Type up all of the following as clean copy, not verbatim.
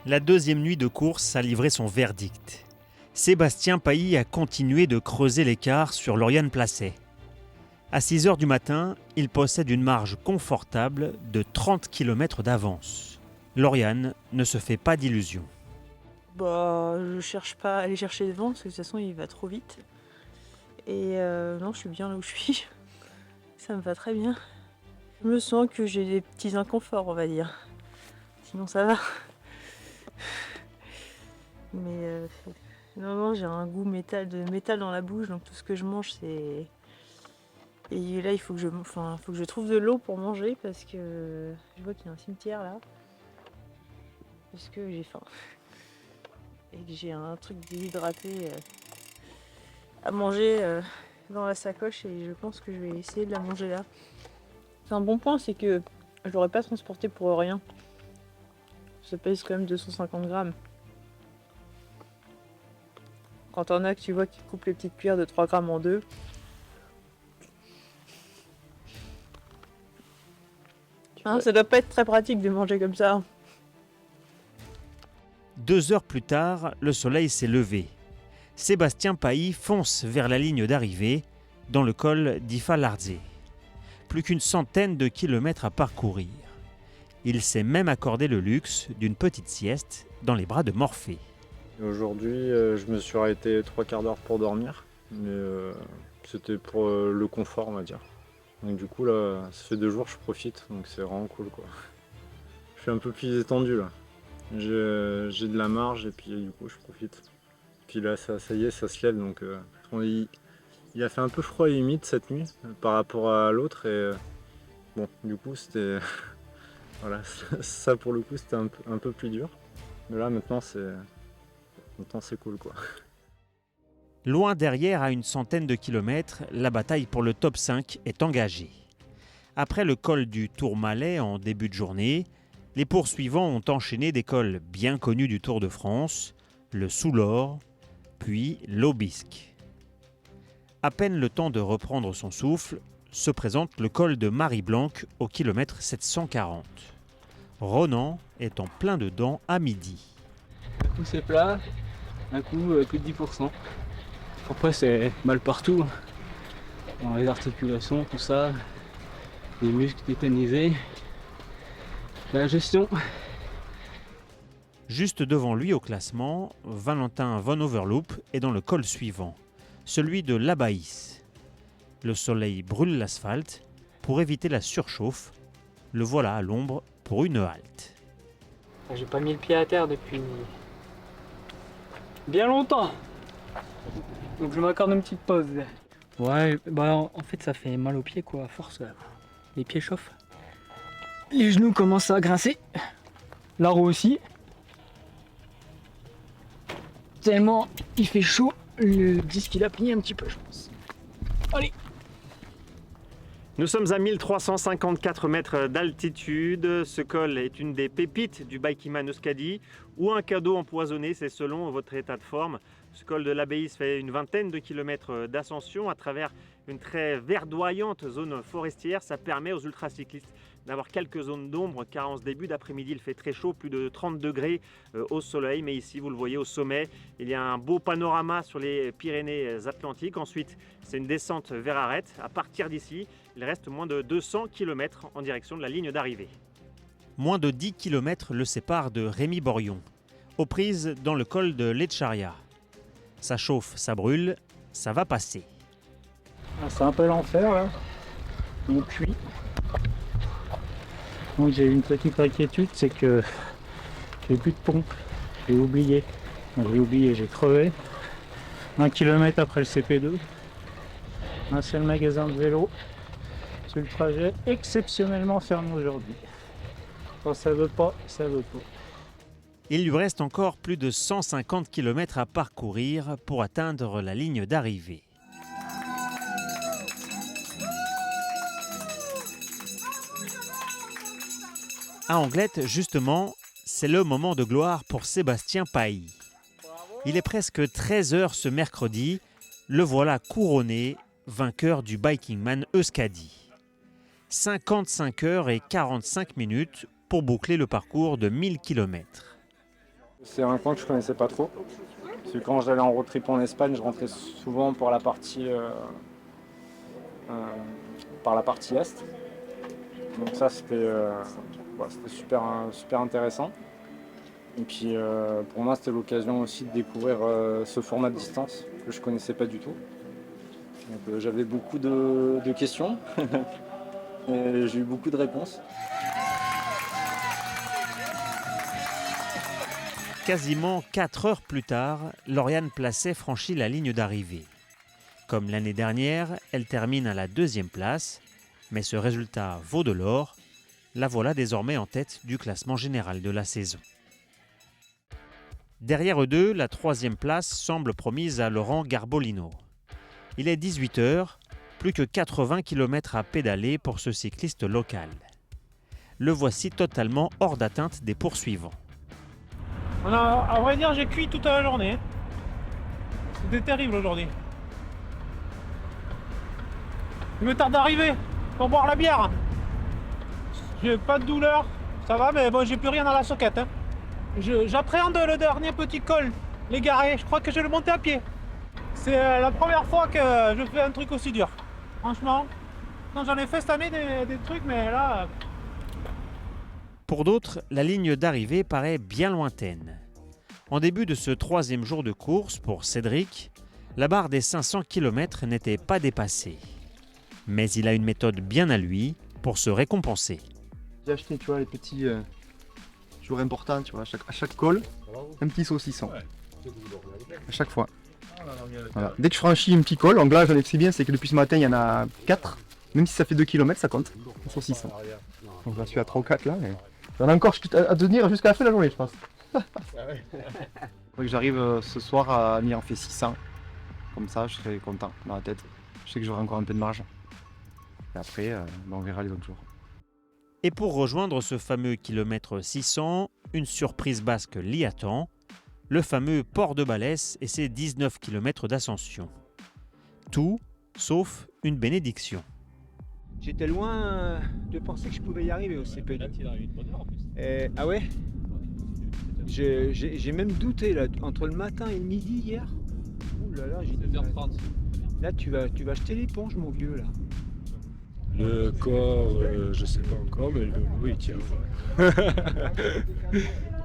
La deuxième nuit de course a livré son verdict. Sébastien Pailly a continué de creuser l'écart sur Lauriane Placet. À 6 h du matin, il possède une marge confortable de 30 km d'avance. Lauriane ne se fait pas d'illusions. Je cherche pas à aller chercher devant parce que de toute façon il va trop vite. Et non, je suis bien là où je suis. Ça me va très bien. Je me sens que j'ai des petits inconforts, on va dire. Sinon ça va. Mais non, j'ai un goût de métal dans la bouche, donc tout ce que je mange c'est... Et là il faut que je trouve de l'eau pour manger parce que je vois qu'il y a un cimetière là. Parce que j'ai faim. Et que j'ai un truc déshydraté à manger dans la sacoche et je pense que je vais essayer de la manger là. C'est un bon point, c'est que je l'aurais pas transporté pour rien. Ça pèse quand même 250 grammes. Quand t'en as que tu vois qui coupent les petites cuillères de 3 grammes en deux. Hein, ça doit pas être très pratique de manger comme ça. 2 heures plus tard, le soleil s'est levé. Sébastien Pailly fonce vers la ligne d'arrivée dans le col d'Ifalarze. Plus qu'une centaine de kilomètres à parcourir. Il s'est même accordé le luxe d'une petite sieste dans les bras de Morphée. Aujourd'hui, je me suis arrêté 3/4 d'heure pour dormir, mais c'était pour le confort, on va dire. Donc du coup là, ça fait 2 jours que je profite, donc c'est vraiment cool quoi. Je suis un peu plus détendu là. J'ai de la marge et puis du coup je profite. Puis là ça y est, ça se lève donc il a fait un peu froid et humide cette nuit par rapport à l'autre et bon du coup c'était voilà, ça pour le coup c'était un peu plus dur. Mais là maintenant c'est cool quoi. Loin derrière, à une centaine de kilomètres, la bataille pour le top 5 est engagée. Après le col du Tourmalet en début de journée, les poursuivants ont enchaîné des cols bien connus du Tour de France, le Soulor, puis l'Aubisque. À peine le temps de reprendre son souffle, se présente le col de Marie-Blanc au kilomètre 740. Ronan est en plein dedans à midi. Un coup c'est plat, un coup plus de 10%. Après c'est mal partout, dans les articulations, tout ça, les muscles tétanisés, la gestion. Juste devant lui au classement, Valentin Van Overloop est dans le col suivant, celui de l'Abaïs. Le soleil brûle l'asphalte. Pour éviter la surchauffe, le voilà à l'ombre pour une halte. J'ai pas mis le pied à terre depuis bien longtemps. Donc je m'accorde une petite pause. Ouais, en fait ça fait mal aux pieds quoi, à force. Les pieds chauffent. Les genoux commencent à grincer. La roue aussi. Tellement il fait chaud, le disque il a plié un petit peu je pense. Allez. Nous sommes à 1354 mètres d'altitude. Ce col est une des pépites du Bikeman Euskadi ou un cadeau empoisonné, c'est selon votre état de forme. Ce col de l'Abaïs fait une vingtaine de kilomètres d'ascension à travers une très verdoyante zone forestière. Ça permet aux ultracyclistes d'avoir quelques zones d'ombre car en ce début d'après-midi il fait très chaud, plus de 30 degrés au soleil. Mais ici vous le voyez au sommet, il y a un beau panorama sur les Pyrénées-Atlantiques. Ensuite c'est une descente vers Arrête. À partir d'ici, il reste moins de 200 km en direction de la ligne d'arrivée. Moins de 10 km le séparent de Rémy-Borion, aux prises dans le col de l'Etcharia. Ça chauffe, ça brûle, ça va passer. C'est un peu l'enfer là. On cuit. Donc j'ai une petite inquiétude, c'est que j'ai plus de pompe. J'ai crevé. 1 km après le CP2. Un seul magasin de vélo. Sur le trajet exceptionnellement fermé aujourd'hui. Quand ça veut pas, ça veut pas. Il lui reste encore plus de 150 km à parcourir pour atteindre la ligne d'arrivée. À Anglette, justement, c'est le moment de gloire pour Sébastien Pailly. Il est presque 13 h ce mercredi. Le voilà couronné, vainqueur du Bikingman Euskadi. 55 h 45 minutes pour boucler le parcours de 1000 km. C'est un coin que je connaissais pas trop. Parce que quand j'allais en road trip en Espagne, je rentrais souvent par la partie est. Donc ça c'était super intéressant. Et puis pour moi c'était l'occasion aussi de découvrir ce format de distance que je connaissais pas du tout. Donc j'avais beaucoup de questions et j'ai eu beaucoup de réponses. Quasiment 4 heures plus tard, Lauriane Placet franchit la ligne d'arrivée. Comme l'année dernière, elle termine à la 2e place, mais ce résultat vaut de l'or. La voilà désormais en tête du classement général de la saison. Derrière eux deux, la 3e place semble promise à Laurent Garbolino. Il est 18h, plus que 80 km à pédaler pour ce cycliste local. Le voici totalement hors d'atteinte des poursuivants. À vrai dire, j'ai cuit toute la journée. C'était terrible aujourd'hui. Il me tarde d'arriver pour boire la bière. J'ai pas de douleur, ça va, mais bon, j'ai plus rien dans la soquette. Hein. J'appréhende le dernier petit col, les Garés. Je crois que je vais le monter à pied. C'est la première fois que je fais un truc aussi dur. Franchement, non, j'en ai fait cette année des trucs, mais là... Pour d'autres, la ligne d'arrivée paraît bien lointaine. En début de ce 3e jour de course, pour Cédric, la barre des 500 km n'était pas dépassée. Mais il a une méthode bien à lui pour se récompenser. J'ai acheté, tu vois, les petits jours importants, tu vois, à chaque col, un petit saucisson. À chaque fois. Voilà. Dès que je franchis un petit col, donc là, j'en ai, c'est bien, c'est que depuis ce matin, il y en a 4. Même si ça fait 2 km, ça compte. Un saucisson. Donc là, je suis à 3 ou 4 là. Mais... j'en ai encore à tenir jusqu'à la fin de la journée, je pense. Faut que j'arrive ce soir à m'y en faire 600. Comme ça, je serai content dans la tête. Je sais que j'aurai encore un peu de marge. Et après, on verra les autres jours. Et pour rejoindre ce fameux kilomètre 600, une surprise basque l'y attend, le fameux Port de Balès et ses 19 km d'ascension. Tout sauf une bénédiction. J'étais loin de penser que je pouvais y arriver au CP2. Ah ouais? J'ai même douté là, entre le matin et le midi hier. Ouh là là, j'ai dit, là tu vas jeter l'éponge mon vieux là. Le corps, je sais pas encore, mais le oui, tiens.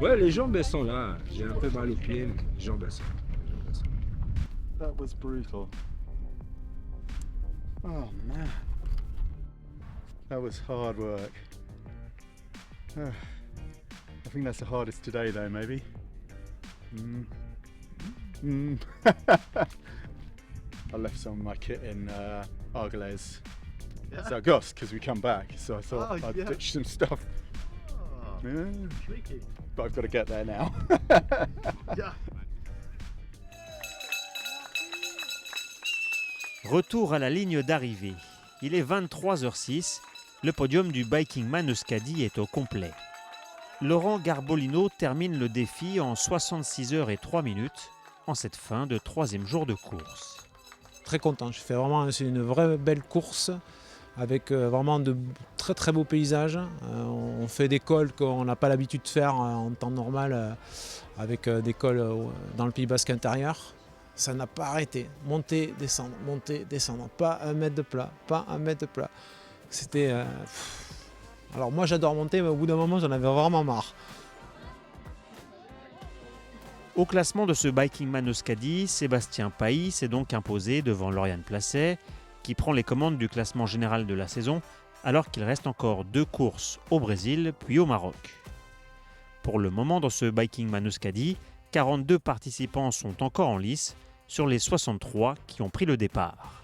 Ouais, les jambes elles sont là. J'ai un peu mal aux pieds, mais les jambes elles sont là. That was brutal. Oh man. That was hard work. I think that's the hardest today though, maybe. I left some of my kit in Argelès. It's our Gos because we come back, so I thought I'd ditch some stuff. Yeah. But I've got to get there now. Retour à la ligne d'arrivée. Il est 23h06. Le podium du Bikingman Euskadi est au complet. Laurent Garbolino termine le défi en 66h03 en cette fin de 3e jour de course. Très content, c'est une vraie belle course avec vraiment de très très beaux paysages. On fait des cols qu'on n'a pas l'habitude de faire en temps normal avec des cols dans le Pays Basque intérieur. Ça n'a pas arrêté, monter, descendre, pas un mètre de plat, pas un mètre de plat. C'était... Alors moi j'adore monter, mais au bout d'un moment j'en avais vraiment marre. Au classement de ce Bikingman Euskadi, Sébastien Pailly s'est donc imposé devant Lauriane Placet, qui prend les commandes du classement général de la saison, alors qu'il reste encore 2 courses au Brésil puis au Maroc. Pour le moment dans ce Bikingman Euskadi, 42 participants sont encore en lice sur les 63 qui ont pris le départ.